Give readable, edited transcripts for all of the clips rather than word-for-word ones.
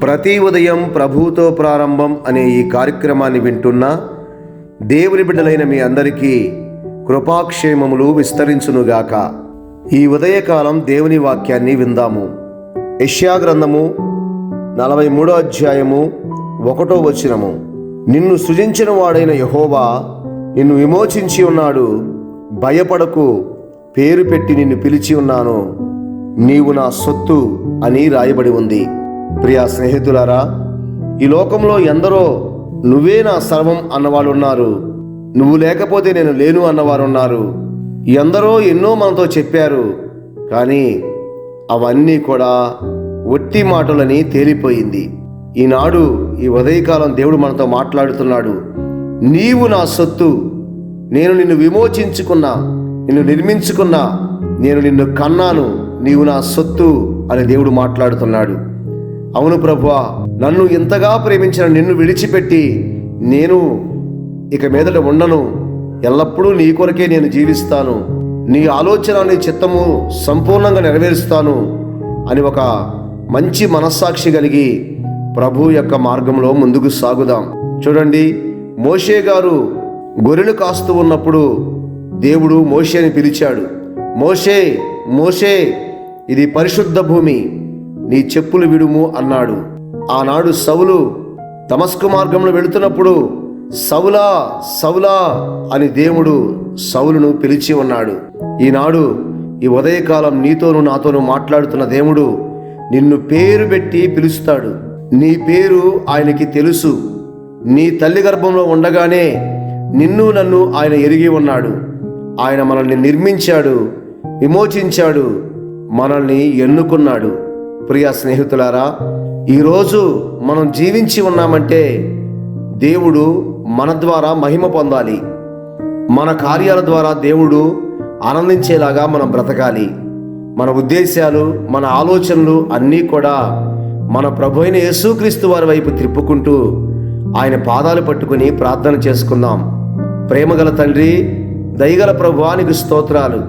ప్రతి ఉదయం ప్రభువుతో ప్రారంభం అనే ఈ కార్యక్రమాన్ని వింటున్న దేవుని బిడ్డలైన మీ అందరికీ కృపాక్షేమములు విస్తరించునుగాక. ఈ ఉదయకాలం దేవుని వాక్యాన్ని విందాము. యెషయా గ్రంథము 43వ అధ్యాయము 1వ వచనము. నిన్ను సృజించిన వాడైన యెహోవా నిన్ను విమోచించి ఉన్నాడు. భయపడకు, పేరు పెట్టి నిన్ను పిలిచి ఉన్నాను. నీవు నా సొత్తు అని రాయబడి ఉంది. ప్రియా స్నేహితులారా, ఈ లోకంలో ఎందరో నువ్వే నా సర్వం అన్నవాళ్ళు ఉన్నారు. నువ్వు లేకపోతే నేను లేను అన్నవారు ఉన్నారు. ఎందరో ఎన్నో మనతో చెప్పారు, కానీ అవన్నీ కూడా ఒట్టి మాటలని తేలిపోయింది. ఈనాడు ఈ ఉదయకాలం దేవుడు మనతో మాట్లాడుతున్నాడు. నీవు నా సొత్తు, నేను నిన్ను విమోచించుకున్నా, నిన్ను నిర్మించుకున్నా, నేను నిన్ను కన్నాను, నీవు నా సొత్తు అని దేవుడు మాట్లాడుతున్నాడు. అవును ప్రభువా, నన్ను ఇంతగా ప్రేమించిన నిన్ను విడిచిపెట్టి నేను ఇక మీదట ఉండను. ఎల్లప్పుడూ నీ కొరకే నేను జీవిస్తాను. నీ ఆలోచన, నీ చిత్తము సంపూర్ణంగా నెరవేరుస్తాను అని ఒక మంచి మనస్సాక్షి కలిగి ప్రభు యొక్క మార్గంలో ముందుకు సాగుదాం. చూడండి, మోషే గారు గొర్రెలు కాస్తూ ఉన్నప్పుడు దేవుడు మోషేని పిలిచాడు. మోషే, మోషే, ఇది పరిశుద్ధ భూమి, నీ చెప్పులు విడుము అన్నాడు. ఆనాడు సౌలు దమస్కు మార్గంలో వెళుతున్నప్పుడు సౌలా, సౌలా అని దేవుడు సౌలును పిలిచి ఉన్నాడు. ఈనాడు ఈ ఉదయకాలం నీతోనూ నాతోనూ మాట్లాడుతున్న దేవుడు నిన్ను పేరు పెట్టి పిలుస్తాడు. నీ పేరు ఆయనకి తెలుసు. నీ తల్లి గర్భంలో ఉండగానే నిన్ను నన్ను ఆయన ఎరిగి ఉన్నాడు. ఆయన మనల్ని నిర్మించాడు, విమోచించాడు, మనల్ని ఎన్నుకున్నాడు. ప్రియ స్నేహితులారా, ఈరోజు మనం జీవించి ఉన్నామంటే దేవుడు మన ద్వారా మహిమ పొందాలి. మన కార్యాల ద్వారా దేవుడు ఆనందించేలాగా మనం బ్రతకాలి. మన ఉద్దేశాలు, మన ఆలోచనలు అన్నీ కూడా మన ప్రభు అయిన యేసుక్రీస్తు వారి వైపు తిప్పుకుంటూ ఆయన పాదాలు పట్టుకుని ప్రార్థన చేసుకుందాం. ప్రేమగల తండ్రి, దయగల ప్రభువానికి స్తోత్రాలు.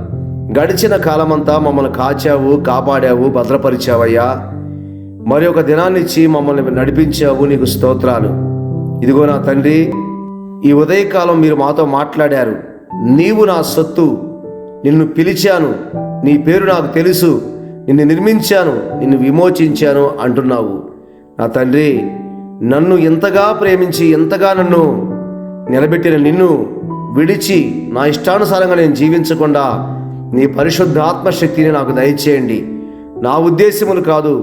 గడిచిన కాలమంతా మమ్మల్ని కాచావు, కాపాడావు, భద్రపరిచావయ్యా. మరి ఒక దినాన్నిచ్చి మమ్మల్ని నడిపించావు, నీకు స్తోత్రాలు. ఇదిగో నా తండ్రి, ఈ ఉదయకాలం మీరు మాతో మాట్లాడారు. నీవు నా సొత్తు, నిన్ను పిలిచాను, నీ పేరు నాకు తెలుసు, నిన్ను నిర్మించాను, నిన్ను విమోచించాను అంటున్నావు. నా తండ్రి, నన్ను ఎంతగా ప్రేమించి ఎంతగా నన్ను నిలబెట్టిన నిన్ను విడిచి నా ఇష్టానుసారంగా నేను జీవించకుండా నీ పరిశుద్ధ ఆత్మశక్తిని నాకు దయచేయండి. నా ఉద్దేశములు కాదు,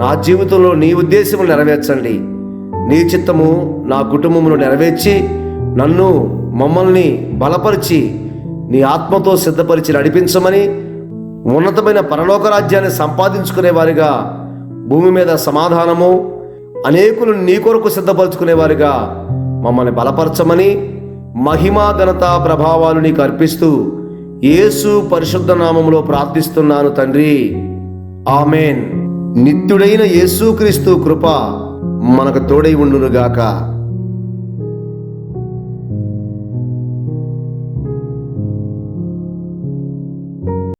నా జీవితంలో నీ ఉద్దేశములు నెరవేర్చండి. నీ చిత్తము నా కుటుంబమును నెరవేర్చి నన్ను, మమ్మల్ని బలపరిచి నీ ఆత్మతో సిద్ధపరిచి నడిపించమని, ఉన్నతమైన పరలోక రాజ్యాన్ని సంపాదించుకునే వారిగా, భూమి మీద సమాధానము, అనేకులు నీ కొరకు సిద్ధపరచుకునేవారిగా మమ్మల్ని బలపరచమని, మహిమా ఘనత ప్రభావాలు నీకు అర్పిస్తూ యేసు పరిశుద్ధ నామములో ప్రార్థిస్తున్నాను తండ్రి, ఆమెన్. నిత్యుడైన యేసుక్రీస్తు కృప మనకు తోడై ఉండునుగాక.